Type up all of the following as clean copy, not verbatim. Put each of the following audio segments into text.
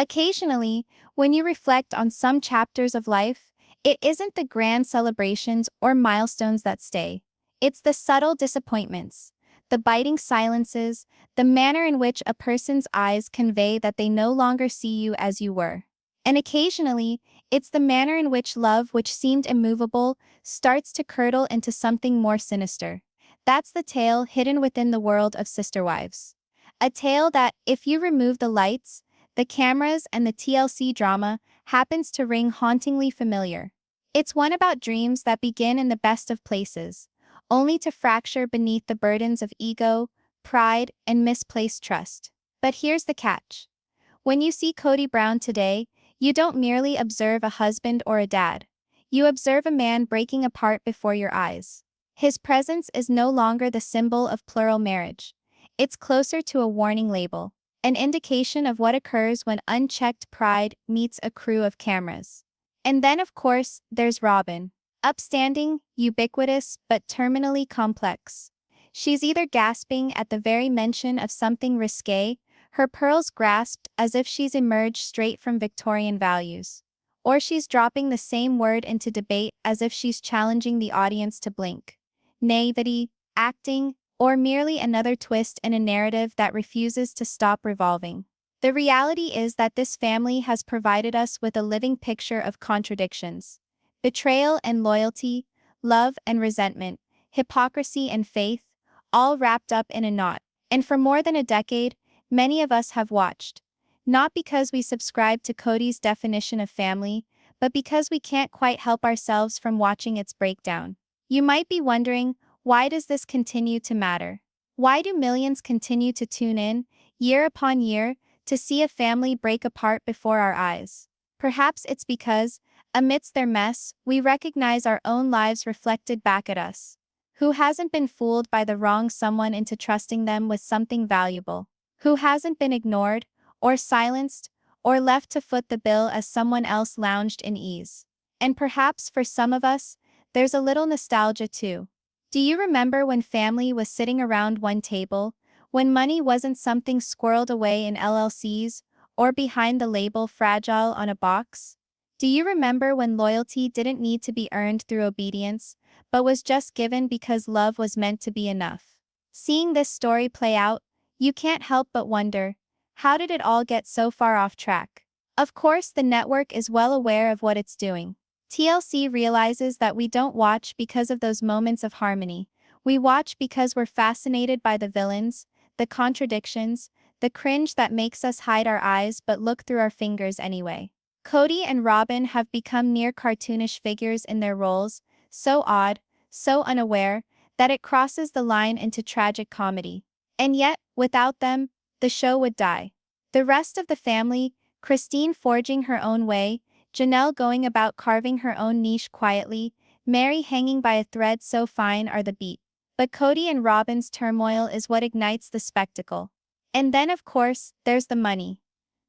Occasionally, when you reflect on some chapters of life, it isn't the grand celebrations or milestones that stay. It's the subtle disappointments, the biting silences, the manner in which a person's eyes convey that they no longer see you as you were. And occasionally, it's the manner in which love, which seemed immovable, starts to curdle into something more sinister. That's the tale hidden within the world of sister wives. A tale that, if you remove the lights, the cameras, and the TLC drama, happens to ring hauntingly familiar. It's one about dreams that begin in the best of places, only to fracture beneath the burdens of ego, pride, and misplaced trust. But here's the catch. When you see Cody Brown today, you don't merely observe a husband or a dad. You observe a man breaking apart before your eyes. His presence is no longer the symbol of plural marriage. It's closer to a warning label, an indication of what occurs when unchecked pride meets a crew of cameras. And then, of course, there's Robin. Upstanding, ubiquitous, but terminally complex. She's either gasping at the very mention of something risque, her pearls grasped as if she's emerged straight from Victorian values, or she's dropping the same word into debate as if she's challenging the audience to blink. Naivety, acting, or merely another twist in a narrative that refuses to stop revolving. The reality is that this family has provided us with a living picture of contradictions. Betrayal and loyalty, love and resentment, hypocrisy and faith, all wrapped up in a knot. And for more than a decade, many of us have watched. Not because we subscribe to Cody's definition of family, but because we can't quite help ourselves from watching its breakdown. You might be wondering, why does this continue to matter? Why do millions continue to tune in, year upon year, to see a family break apart before our eyes? Perhaps it's because, amidst their mess, we recognize our own lives reflected back at us. Who hasn't been fooled by the wrong someone into trusting them with something valuable? Who hasn't been ignored, or silenced, or left to foot the bill as someone else lounged in ease? And perhaps for some of us, there's a little nostalgia too. Do you remember when family was sitting around one table, when money wasn't something squirreled away in LLCs, or behind the label fragile on a box? Do you remember when loyalty didn't need to be earned through obedience, but was just given because love was meant to be enough? Seeing this story play out, you can't help but wonder, how did it all get so far off track? Of course, the network is well aware of what it's doing. TLC realizes that we don't watch because of those moments of harmony. We watch because we're fascinated by the villains, the contradictions, the cringe that makes us hide our eyes but look through our fingers anyway. Cody and Robin have become near cartoonish figures in their roles, so odd, so unaware, that it crosses the line into tragic comedy. And yet, without them, the show would die. The rest of the family, Christine forging her own way, Janelle going about carving her own niche quietly, Meri hanging by a thread so fine are the beat. But Cody and Robin's turmoil is what ignites the spectacle. And then, of course, there's the money.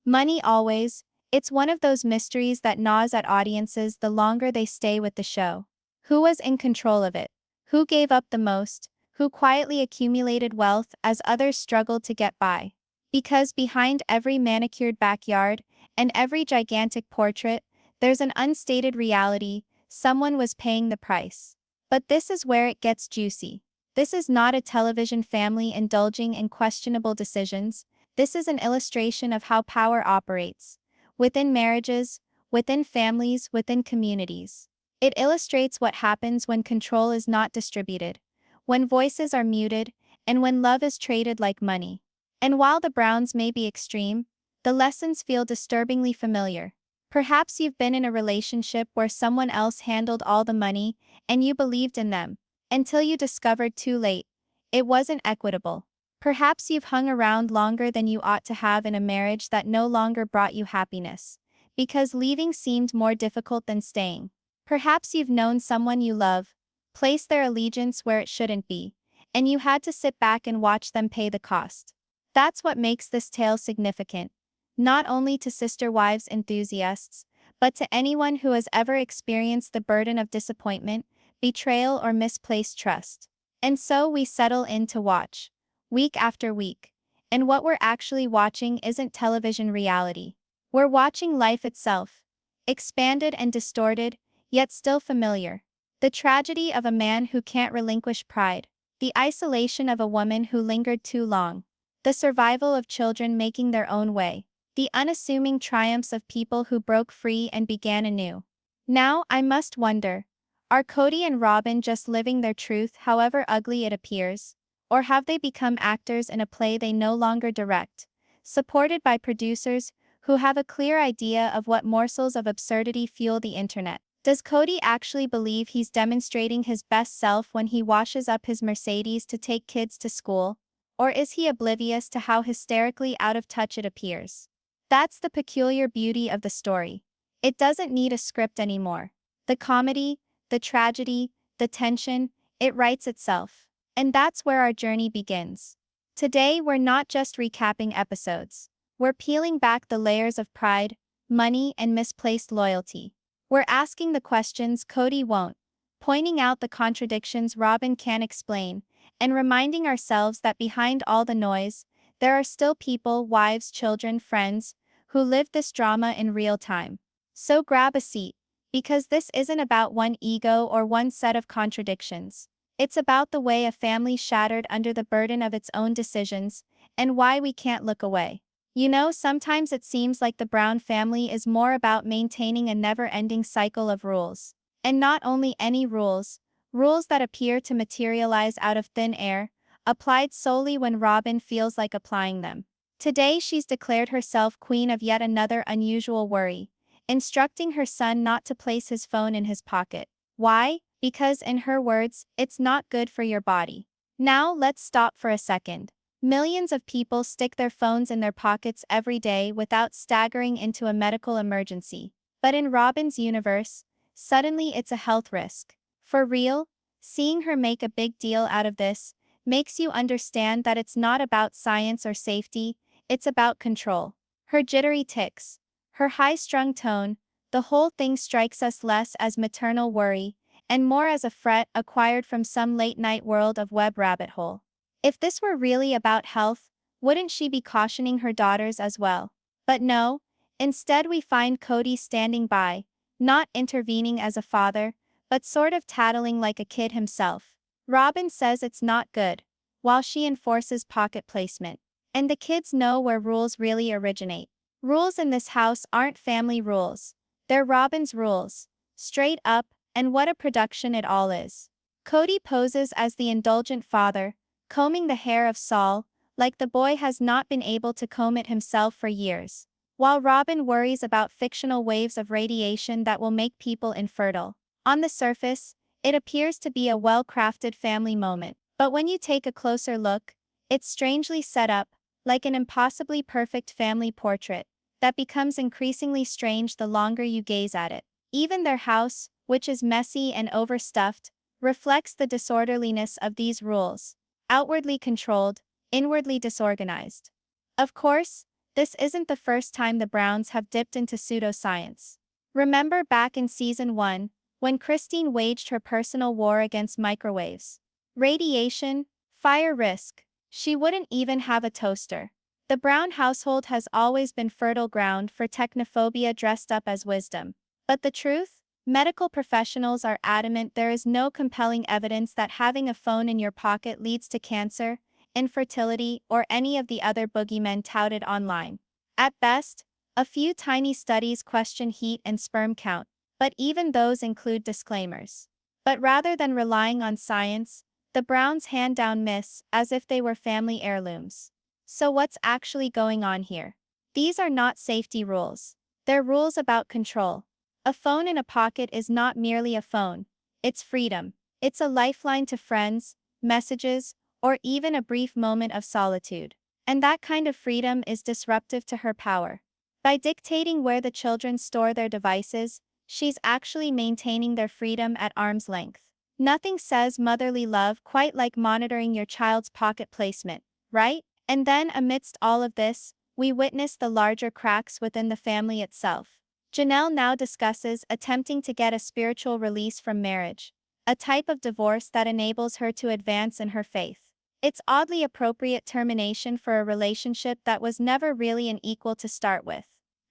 Money always. It's one of those mysteries that gnaws at audiences the longer they stay with the show. Who was in control of it? Who gave up the most? Who quietly accumulated wealth as others struggled to get by? Because behind every manicured backyard and every gigantic portrait, there's an unstated reality: someone was paying the price. But this is where it gets juicy. This is not a television family indulging in questionable decisions. This is an illustration of how power operates. Within marriages, within families, within communities. It illustrates what happens when control is not distributed, when voices are muted, and when love is traded like money. And while the Browns may be extreme, the lessons feel disturbingly familiar. Perhaps you've been in a relationship where someone else handled all the money, and you believed in them, until you discovered too late it wasn't equitable. Perhaps you've hung around longer than you ought to have in a marriage that no longer brought you happiness, because leaving seemed more difficult than staying. Perhaps you've known someone you love place their allegiance where it shouldn't be, and you had to sit back and watch them pay the cost. That's what makes this tale significant, not only to sister wives enthusiasts, but to anyone who has ever experienced the burden of disappointment, betrayal, or misplaced trust. And so we settle in to watch, week after week. And what we're actually watching isn't television reality. We're watching life itself, expanded and distorted, yet still familiar. The tragedy of a man who can't relinquish pride, the isolation of a woman who lingered too long, the survival of children making their own way, the unassuming triumphs of people who broke free and began anew. Now, I must wonder, are Cody and Robin just living their truth however ugly it appears? Or have they become actors in a play they no longer direct, supported by producers who have a clear idea of what morsels of absurdity fuel the internet? Does Cody actually believe he's demonstrating his best self when he washes up his Mercedes to take kids to school? Or is he oblivious to how hysterically out of touch it appears? That's the peculiar beauty of the story. It doesn't need a script anymore. The comedy, the tragedy, the tension, it writes itself. And that's where our journey begins. Today, we're not just recapping episodes. We're peeling back the layers of pride, money, and misplaced loyalty. We're asking the questions Cody won't, pointing out the contradictions Robin can't explain, and reminding ourselves that behind all the noise, there are still people, wives, children, friends, who live this drama in real time. So grab a seat, because this isn't about one ego or one set of contradictions. It's about the way a family shattered under the burden of its own decisions, and why we can't look away. You know, sometimes it seems like the Brown family is more about maintaining a never-ending cycle of rules. And not only any rules, rules that appear to materialize out of thin air, applied solely when Robin feels like applying them. Today she's declared herself queen of yet another unusual worry, instructing her son not to place his phone in his pocket. Why? Because, in her words, it's not good for your body. Now let's stop for a second. Millions of people stick their phones in their pockets every day without staggering into a medical emergency. But in Robin's universe, suddenly it's a health risk. For real? Seeing her make a big deal out of this makes you understand that it's not about science or safety, it's about control. Her jittery tics, her high-strung tone, the whole thing strikes us less as maternal worry and more as a fret acquired from some late-night world of web rabbit hole. If this were really about health, wouldn't she be cautioning her daughters as well? But no, instead we find Cody standing by, not intervening as a father, but sort of tattling like a kid himself. Robin says it's not good, while she enforces pocket placement. And the kids know where rules really originate. Rules in this house aren't family rules. They're Robin's rules. Straight up, and what a production it all is. Cody poses as the indulgent father, combing the hair of Saul, like the boy has not been able to comb it himself for years, while Robin worries about fictional waves of radiation that will make people infertile. On the surface, it appears to be a well-crafted family moment, but when you take a closer look, it's strangely set up, like an impossibly perfect family portrait, that becomes increasingly strange the longer you gaze at it. Even their house, which is messy and overstuffed, reflects the disorderliness of these rules. Outwardly controlled, inwardly disorganized. Of course, this isn't the first time the Browns have dipped into pseudoscience. Remember back in season 1, when Christine waged her personal war against microwaves. Radiation, fire risk. She wouldn't even have a toaster. The Brown household has always been fertile ground for technophobia dressed up as wisdom. But the truth? Medical professionals are adamant there is no compelling evidence that having a phone in your pocket leads to cancer, infertility, or any of the other boogeymen touted online. At best, a few tiny studies question heat and sperm count, but even those include disclaimers. But rather than relying on science, the Browns hand down myths as if they were family heirlooms. So what's actually going on here? These are not safety rules. They're rules about control. A phone in a pocket is not merely a phone, it's freedom. It's a lifeline to friends, messages, or even a brief moment of solitude. And that kind of freedom is disruptive to her power. By dictating where the children store their devices, she's actually maintaining their freedom at arm's length. Nothing says motherly love quite like monitoring your child's pocket placement, right? And then amidst all of this, we witness the larger cracks within the family itself. Janelle now discusses attempting to get a spiritual release from marriage, a type of divorce that enables her to advance in her faith. It's oddly appropriate termination for a relationship that was never really an equal to start with.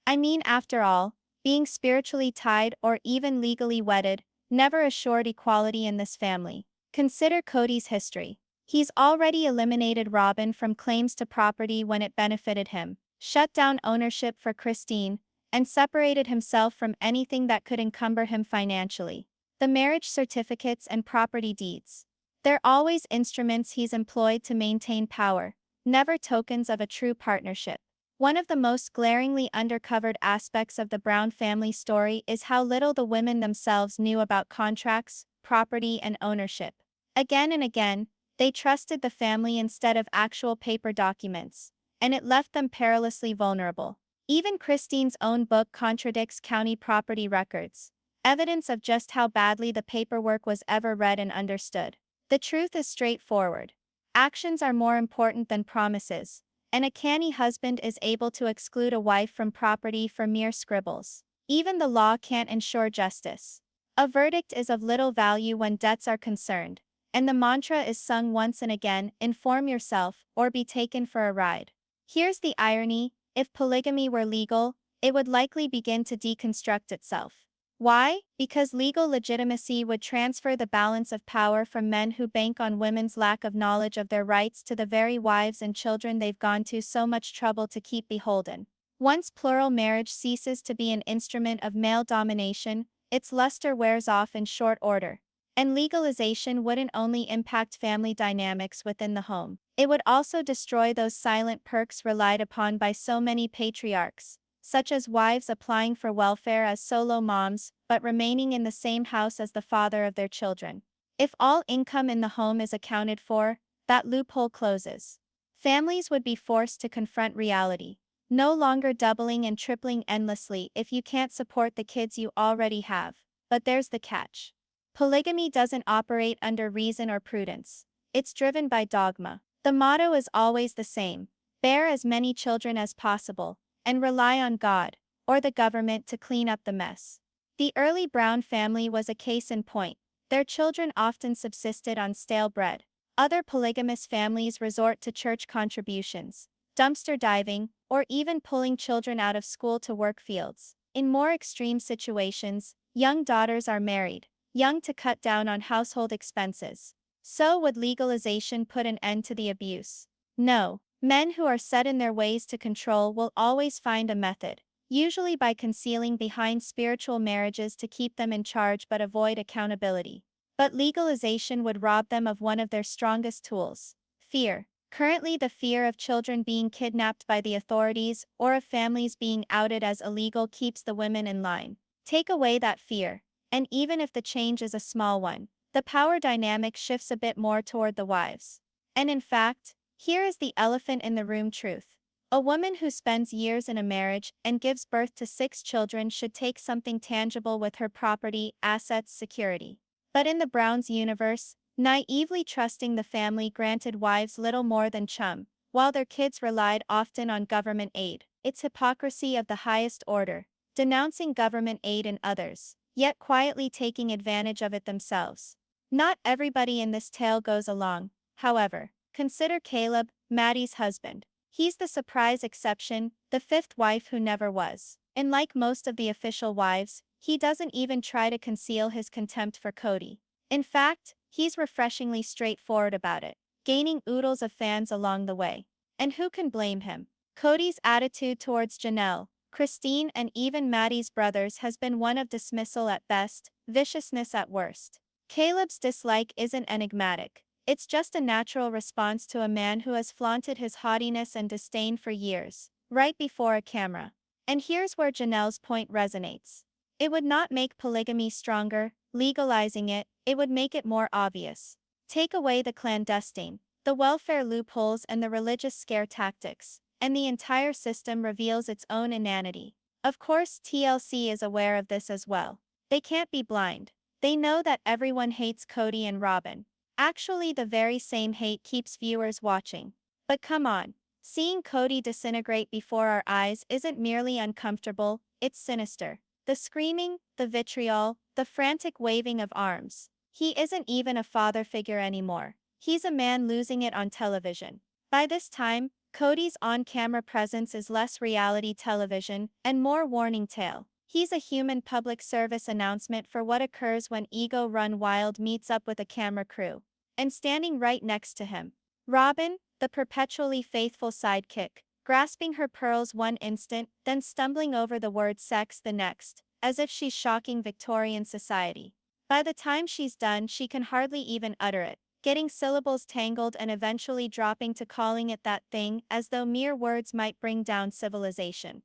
I mean, after all, being spiritually tied or even legally wedded never assured equality in this family. Consider Cody's history. He's already eliminated Robin from claims to property when it benefited him, shut down ownership for Christine, and separated himself from anything that could encumber him financially. The marriage certificates and property deeds. They're always instruments he's employed to maintain power, never tokens of a true partnership. One of the most glaringly undercovered aspects of the Brown family story is how little the women themselves knew about contracts, property, and ownership. Again and again, they trusted the family instead of actual paper documents, and it left them perilously vulnerable. Even Christine's own book contradicts county property records, evidence of just how badly the paperwork was ever read and understood. The truth is straightforward. Actions are more important than promises, and a canny husband is able to exclude a wife from property for mere scribbles. Even the law can't ensure justice. A verdict is of little value when debts are concerned, and the mantra is sung once and again: inform yourself, or be taken for a ride. Here's the irony: if polygamy were legal, it would likely begin to deconstruct itself. Why? Because legal legitimacy would transfer the balance of power from men who bank on women's lack of knowledge of their rights to the very wives and children they've gone to so much trouble to keep beholden. Once plural marriage ceases to be an instrument of male domination, its luster wears off in short order. And legalization wouldn't only impact family dynamics within the home, it would also destroy those silent perks relied upon by so many patriarchs, such as wives applying for welfare as solo moms, but remaining in the same house as the father of their children. If all income in the home is accounted for, that loophole closes. Families would be forced to confront reality, no longer doubling and tripling endlessly if you can't support the kids you already have. But there's the catch. Polygamy doesn't operate under reason or prudence. It's driven by dogma. The motto is always the same: bear as many children as possible, and rely on God, or the government, to clean up the mess. The early Brown family was a case in point. Their children often subsisted on stale bread. Other polygamous families resort to church contributions, dumpster diving, or even pulling children out of school to work fields. In more extreme situations, young daughters are married, young, to cut down on household expenses. So would legalization put an end to the abuse? No. Men who are set in their ways to control will always find a method, usually by concealing behind spiritual marriages to keep them in charge but avoid accountability. But legalization would rob them of one of their strongest tools: fear. Currently, the fear of children being kidnapped by the authorities or of families being outed as illegal keeps the women in line. Take away that fear, and even if the change is a small one, the power dynamic shifts a bit more toward the wives. And in fact, here is the elephant in the room truth. A woman who spends years in a marriage and gives birth to 6 children should take something tangible with her: property, assets, security. But in the Browns' universe, naively trusting the family granted wives little more than chum, while their kids relied often on government aid. It's hypocrisy of the highest order, denouncing government aid in others, yet quietly taking advantage of it themselves. Not everybody in this tale goes along, however. Consider Caleb, Maddie's husband. He's the surprise exception, the 5th wife who never was. And like most of the official wives, he doesn't even try to conceal his contempt for Cody. In fact, he's refreshingly straightforward about it, gaining oodles of fans along the way. And who can blame him? Cody's attitude towards Janelle, Christine, and even Maddie's brothers has been one of dismissal at best, viciousness at worst. Caleb's dislike isn't enigmatic. It's just a natural response to a man who has flaunted his haughtiness and disdain for years, right before a camera. And here's where Janelle's point resonates. It would not make polygamy stronger, legalizing it would make it more obvious. Take away the clandestine, the welfare loopholes, and the religious scare tactics, and the entire system reveals its own inanity. Of course, TLC is aware of this as well. They can't be blind. They know that everyone hates Cody and Robin. Actually, the very same hate keeps viewers watching. But come on, seeing Cody disintegrate before our eyes isn't merely uncomfortable, it's sinister. The screaming, the vitriol, the frantic waving of arms. He isn't even a father figure anymore. He's a man losing it on television. By this time, Cody's on-camera presence is less reality television and more warning tale. He's a human public service announcement for what occurs when ego run wild meets up with a camera crew. And standing right next to him, Robin, the perpetually faithful sidekick, grasping her pearls one instant, then stumbling over the word sex the next, as if she's shocking Victorian society. By the time she's done, she can hardly even utter it, getting syllables tangled and eventually dropping to calling it that thing as though mere words might bring down civilization.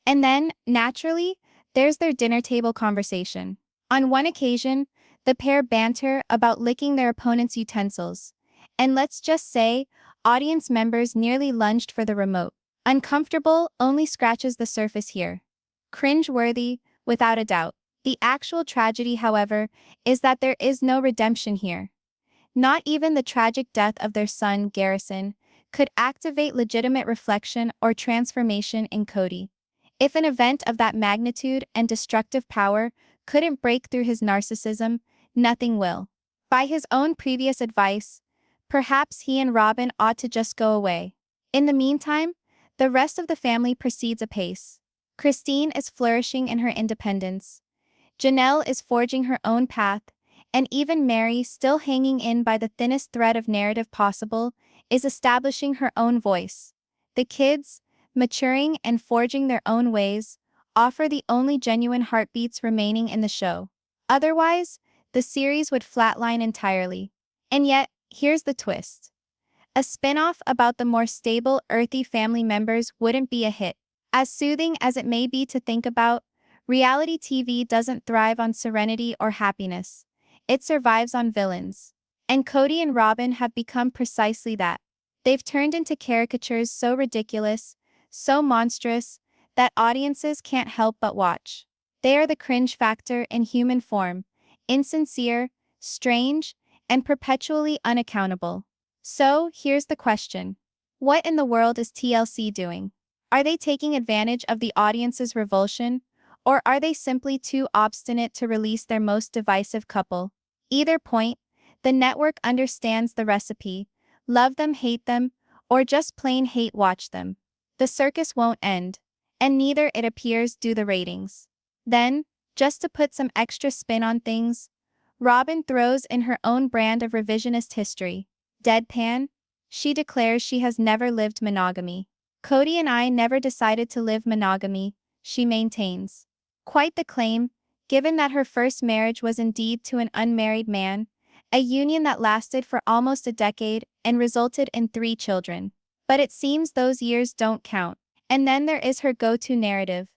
And then, naturally, there's their dinner table conversation. On one occasion, the pair banter about licking their opponent's utensils. And let's just say, audience members nearly lunged for the remote. Uncomfortable only scratches the surface here. Cringe-worthy, without a doubt. The actual tragedy, however, is that there is no redemption here. Not even the tragic death of their son, Garrison, could activate legitimate reflection or transformation in Cody. If an event of that magnitude and destructive power couldn't break through his narcissism, nothing will. By his own previous advice, perhaps he and Robin ought to just go away. In the meantime, the rest of the family proceeds apace. Christine is flourishing in her independence. Janelle is forging her own path, and even Meri, still hanging in by the thinnest thread of narrative possible, is establishing her own voice. The kids, maturing and forging their own ways, offer the only genuine heartbeats remaining in the show. Otherwise, the series would flatline entirely. And yet, here's the twist. A spin-off about the more stable, earthy family members wouldn't be a hit. As soothing as it may be to think about, reality TV doesn't thrive on serenity or happiness. It survives on villains. And Cody and Robin have become precisely that. They've turned into caricatures so ridiculous, so monstrous, that audiences can't help but watch. They are the cringe factor in human form, insincere, strange, and perpetually unaccountable. So, here's the question. What in the world is TLC doing? Are they taking advantage of the audience's revulsion, or are they simply too obstinate to release their most divisive couple? Either point, the network understands the recipe: love them, hate them, or just plain hate watch them. The circus won't end, and neither, it appears, do the ratings. Then, just to put some extra spin on things, Robin throws in her own brand of revisionist history. Deadpan, she declares she has never lived monogamy. Cody and I never decided to live monogamy, she maintains. Quite the claim, given that her first marriage was indeed to an unmarried man, a union that lasted for almost a decade and resulted in 3 children. But it seems those years don't count. And then there is her go-to narrative,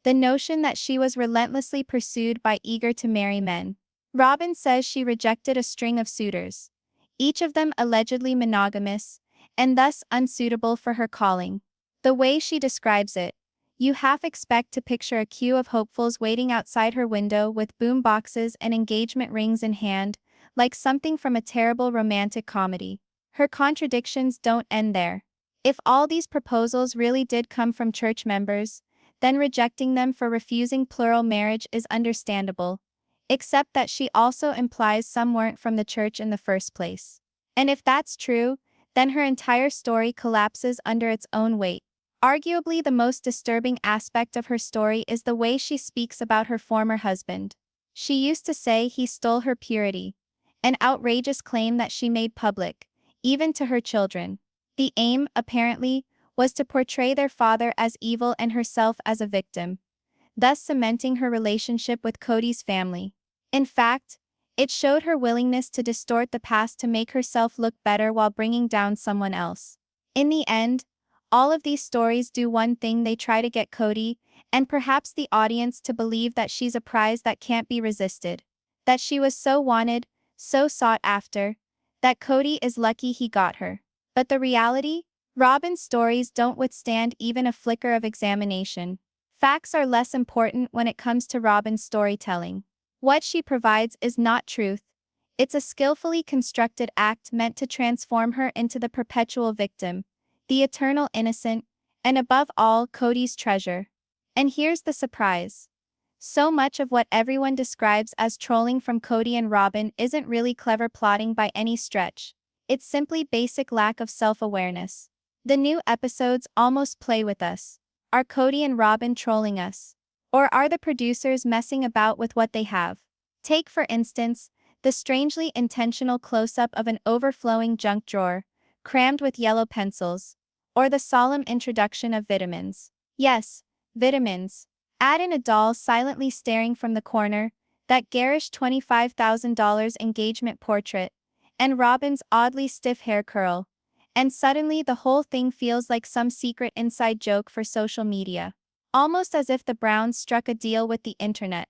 the notion that she was relentlessly pursued by eager-to-marry men. Robin says she rejected a string of suitors, each of them allegedly monogamous, and thus unsuitable for her calling. The way she describes it, you half expect to picture a queue of hopefuls waiting outside her window with boom boxes and engagement rings in hand, like something from a terrible romantic comedy. Her contradictions don't end there. If all these proposals really did come from church members, then rejecting them for refusing plural marriage is understandable, except that she also implies some weren't from the church in the first place. And if that's true, then her entire story collapses under its own weight. Arguably the most disturbing aspect of her story is the way she speaks about her former husband. She used to say he stole her purity, an outrageous claim that she made public, even to her children. The aim, apparently, was to portray their father as evil and herself as a victim, thus cementing her relationship with Cody's family. In fact, it showed her willingness to distort the past to make herself look better while bringing down someone else. In the end, all of these stories do one thing: they try to get Cody, and perhaps the audience, to believe that she's a prize that can't be resisted, that she was so wanted, so sought after, that Cody is lucky he got her. But the reality? Robin's stories don't withstand even a flicker of examination. Facts are less important when it comes to Robin's storytelling. What she provides is not truth. It's a skillfully constructed act meant to transform her into the perpetual victim, the eternal innocent, and above all, Cody's treasure. And here's the surprise. So much of what everyone describes as trolling from Cody and Robin isn't really clever plotting by any stretch. It's simply basic lack of self-awareness. The new episodes almost play with us. Are Cody and Robin trolling us? Or are the producers messing about with what they have? Take, for instance, the strangely intentional close-up of an overflowing junk drawer, crammed with yellow pencils, or the solemn introduction of vitamins. Yes, vitamins. Add in a doll silently staring from the corner, that garish $25,000 engagement portrait, and Robin's oddly stiff hair curl, and suddenly the whole thing feels like some secret inside joke for social media. Almost as if the Browns struck a deal with the internet.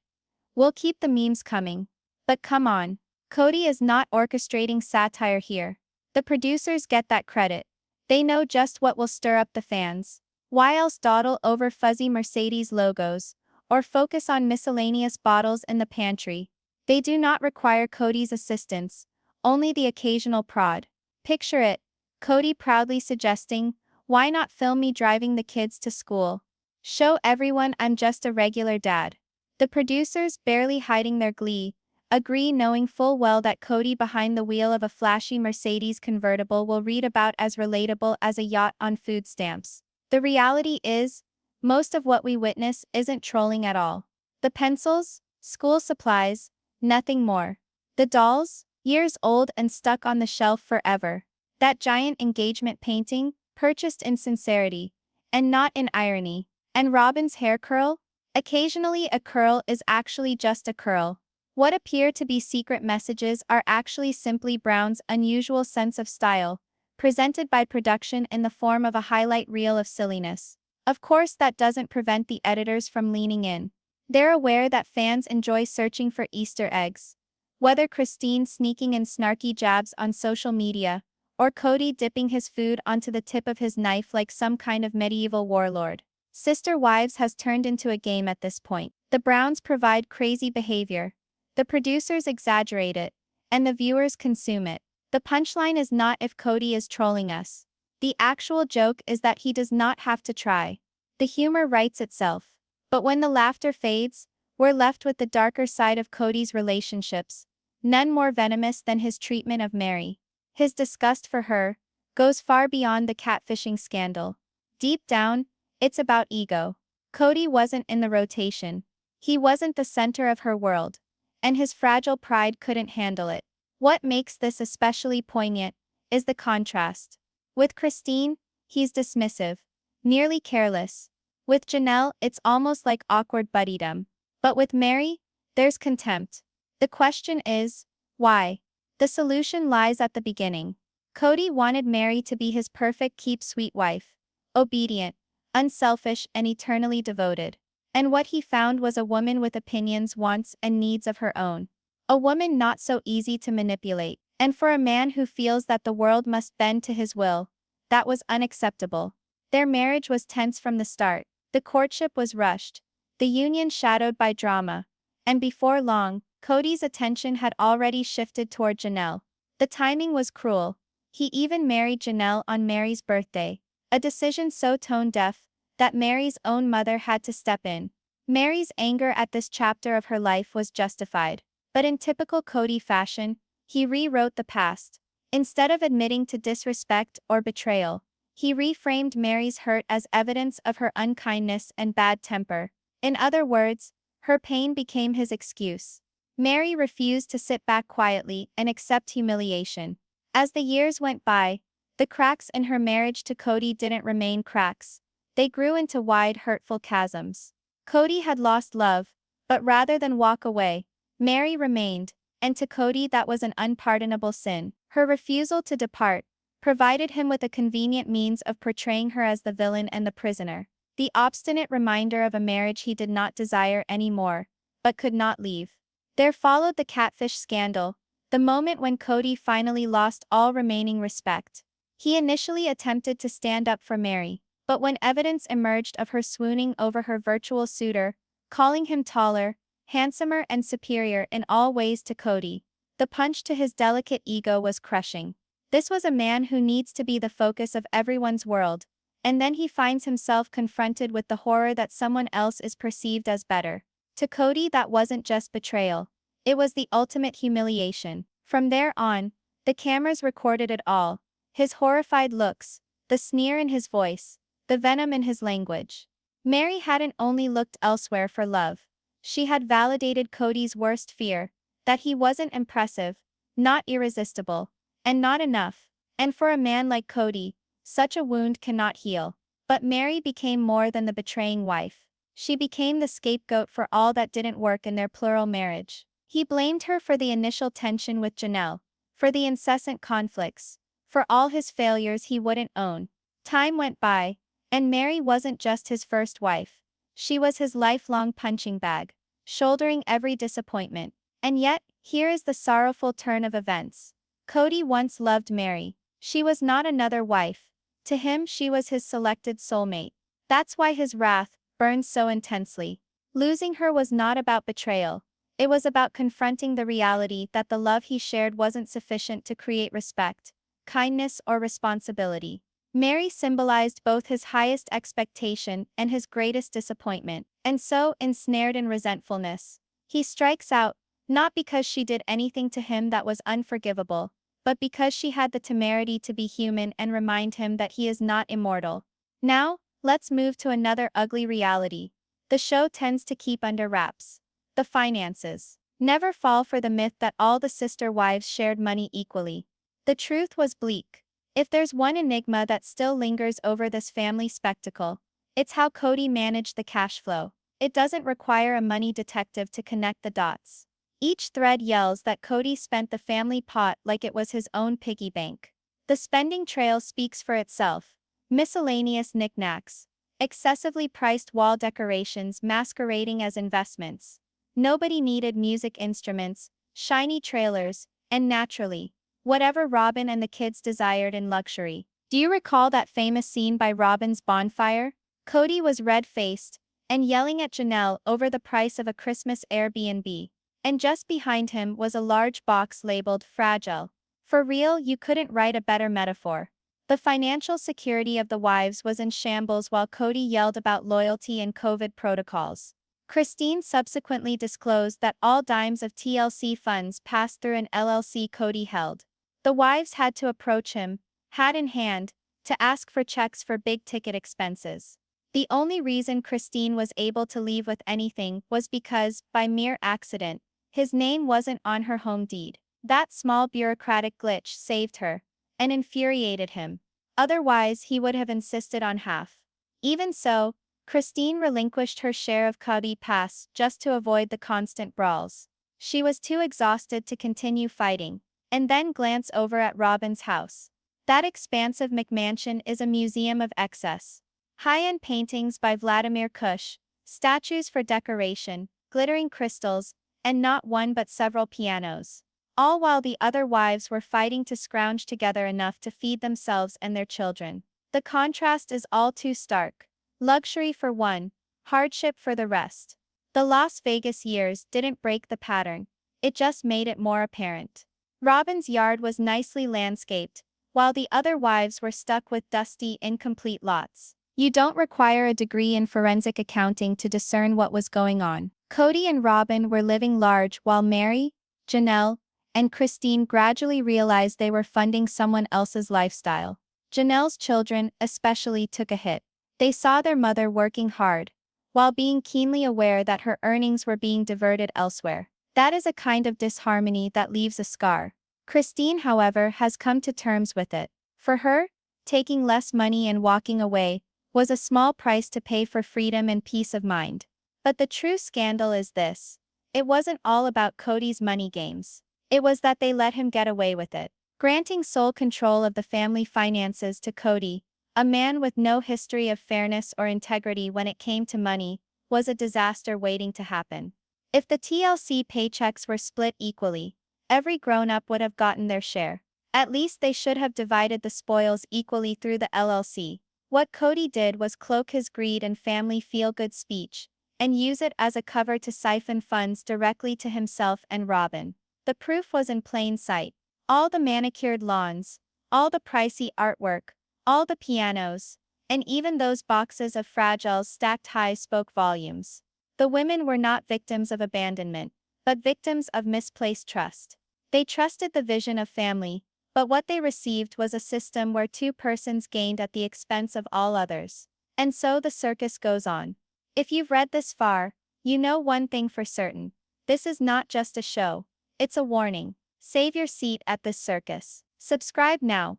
We'll keep the memes coming. But come on. Cody is not orchestrating satire here. The producers get that credit. They know just what will stir up the fans. Why else dawdle over fuzzy Mercedes logos, or focus on miscellaneous bottles in the pantry? They do not require Cody's assistance, only the occasional prod. Picture it, Cody proudly suggesting, "Why not film me driving the kids to school? Show everyone I'm just a regular dad." The producers, barely hiding their glee, agree, knowing full well that Cody behind the wheel of a flashy Mercedes convertible will read about as relatable as a yacht on food stamps. The reality is, most of what we witness isn't trolling at all. The pencils, school supplies, nothing more. The dolls, years old and stuck on the shelf forever. That giant engagement painting, purchased in sincerity, and not in irony. And Robin's hair curl? Occasionally a curl is actually just a curl. What appear to be secret messages are actually simply Brown's unusual sense of style, presented by production in the form of a highlight reel of silliness. Of course, that doesn't prevent the editors from leaning in. They're aware that fans enjoy searching for Easter eggs. Whether Christine sneaking in snarky jabs on social media, or Cody dipping his food onto the tip of his knife like some kind of medieval warlord. Sister Wives has turned into a game at this point. The Browns provide crazy behavior. The producers exaggerate it, and the viewers consume it. The punchline is not if Cody is trolling us. The actual joke is that he does not have to try. The humor writes itself. But when the laughter fades, we're left with the darker side of Cody's relationships, none more venomous than his treatment of Meri. His disgust for her goes far beyond the catfishing scandal. Deep down, it's about ego. Cody wasn't in the rotation. He wasn't the center of her world, and his fragile pride couldn't handle it. What makes this especially poignant is the contrast. With Christine, he's dismissive, nearly careless. With Janelle, it's almost like awkward buddydom. But with Meri, there's contempt. The question is, why? The solution lies at the beginning. Cody wanted Meri to be his perfect keep-sweet wife, obedient, unselfish, and eternally devoted. And what he found was a woman with opinions, wants, and needs of her own. A woman not so easy to manipulate. And for a man who feels that the world must bend to his will, that was unacceptable. Their marriage was tense from the start. The courtship was rushed, the union shadowed by drama, and before long, Cody's attention had already shifted toward Janelle. The timing was cruel. He even married Janelle on Meri's birthday, a decision so tone-deaf that Meri's own mother had to step in. Meri's anger at this chapter of her life was justified, but in typical Cody fashion, he rewrote the past. Instead of admitting to disrespect or betrayal, he reframed Meri's hurt as evidence of her unkindness and bad temper. In other words, her pain became his excuse. Meri refused to sit back quietly and accept humiliation. As the years went by, the cracks in her marriage to Cody didn't remain cracks. They grew into wide, hurtful chasms. Cody had lost love, but rather than walk away, Meri remained, and to Cody that was an unpardonable sin. Her refusal to depart provided him with a convenient means of portraying her as the villain and the prisoner, the obstinate reminder of a marriage he did not desire anymore, but could not leave. There followed the catfish scandal, the moment when Cody finally lost all remaining respect. He initially attempted to stand up for Meri, but when evidence emerged of her swooning over her virtual suitor, calling him taller, handsomer, and superior in all ways to Cody, the punch to his delicate ego was crushing. This was a man who needs to be the focus of everyone's world, and then he finds himself confronted with the horror that someone else is perceived as better. To Cody, that wasn't just betrayal. It was the ultimate humiliation. From there on, the cameras recorded it all. His horrified looks, the sneer in his voice, the venom in his language. Meri hadn't only looked elsewhere for love. She had validated Cody's worst fear, that he wasn't impressive, not irresistible, and not enough. And for a man like Cody, such a wound cannot heal. But Meri became more than the betraying wife. She became the scapegoat for all that didn't work in their plural marriage. He blamed her for the initial tension with Janelle, for the incessant conflicts, for all his failures he wouldn't own. Time went by, and Meri wasn't just his first wife. She was his lifelong punching bag, shouldering every disappointment. And yet, here is the sorrowful turn of events. Cody once loved Meri. She was not another wife. To him, she was his selected soulmate. That's why his wrath burned so intensely. Losing her was not about betrayal. It was about confronting the reality that the love he shared wasn't sufficient to create respect, kindness, or responsibility. Meri symbolized both his highest expectation and his greatest disappointment, and so, ensnared in resentfulness, he strikes out, not because she did anything to him that was unforgivable, but because she had the temerity to be human and remind him that he is not immortal. Now, let's move to another ugly reality. The show tends to keep under wraps. The finances. Never fall for the myth that all the sister wives shared money equally. The truth was bleak. If there's one enigma that still lingers over this family spectacle, it's how Cody managed the cash flow. It doesn't require a money detective to connect the dots. Each thread yells that Cody spent the family pot like it was his own piggy bank. The spending trail speaks for itself. Miscellaneous knickknacks, excessively priced wall decorations masquerading as investments. Nobody needed music instruments, shiny trailers, and naturally, whatever Robin and the kids desired in luxury. Do you recall that famous scene by Robin's bonfire? Cody was red-faced and yelling at Janelle over the price of a Christmas Airbnb. And just behind him was a large box labeled fragile. For real, you couldn't write a better metaphor. The financial security of the wives was in shambles while Cody yelled about loyalty and COVID protocols. Christine subsequently disclosed that all dimes of TLC funds passed through an LLC Cody held. The wives had to approach him, hat in hand, to ask for checks for big-ticket expenses. The only reason Christine was able to leave with anything was because, by mere accident, his name wasn't on her home deed. That small bureaucratic glitch saved her, and infuriated him. Otherwise, he would have insisted on half. Even so, Christine relinquished her share of Cody Pass just to avoid the constant brawls. She was too exhausted to continue fighting, and then glance over at Robin's house. That expansive McMansion is a museum of excess. High-end paintings by Vladimir Kush, statues for decoration, glittering crystals, and not one but several pianos. All while the other wives were fighting to scrounge together enough to feed themselves and their children. The contrast is all too stark. Luxury for one, hardship for the rest. The Las Vegas years didn't break the pattern, it just made it more apparent. Robin's yard was nicely landscaped, while the other wives were stuck with dusty, incomplete lots. You don't require a degree in forensic accounting to discern what was going on. Cody and Robin were living large while Meri, Janelle, and Christine gradually realized they were funding someone else's lifestyle. Janelle's children especially took a hit. They saw their mother working hard, while being keenly aware that her earnings were being diverted elsewhere. That is a kind of disharmony that leaves a scar. Christine, however, has come to terms with it. For her, taking less money and walking away was a small price to pay for freedom and peace of mind. But the true scandal is this. It wasn't all about Cody's money games. It was that they let him get away with it. Granting sole control of the family finances to Cody, a man with no history of fairness or integrity when it came to money, was a disaster waiting to happen. If the TLC paychecks were split equally, every grown-up would have gotten their share. At least they should have divided the spoils equally through the LLC. What Cody did was cloak his greed and family feel-good speech, and use it as a cover to siphon funds directly to himself and Robin. The proof was in plain sight. All the manicured lawns, all the pricey artwork, all the pianos, and even those boxes of fragiles stacked high spoke volumes. The women were not victims of abandonment, but victims of misplaced trust. They trusted the vision of family, But what they received was a system where two persons gained at the expense of all others. And so the circus goes on. If you've read this far, you know one thing for certain. This is not just a show. It's a warning. Save your seat at this circus. Subscribe now.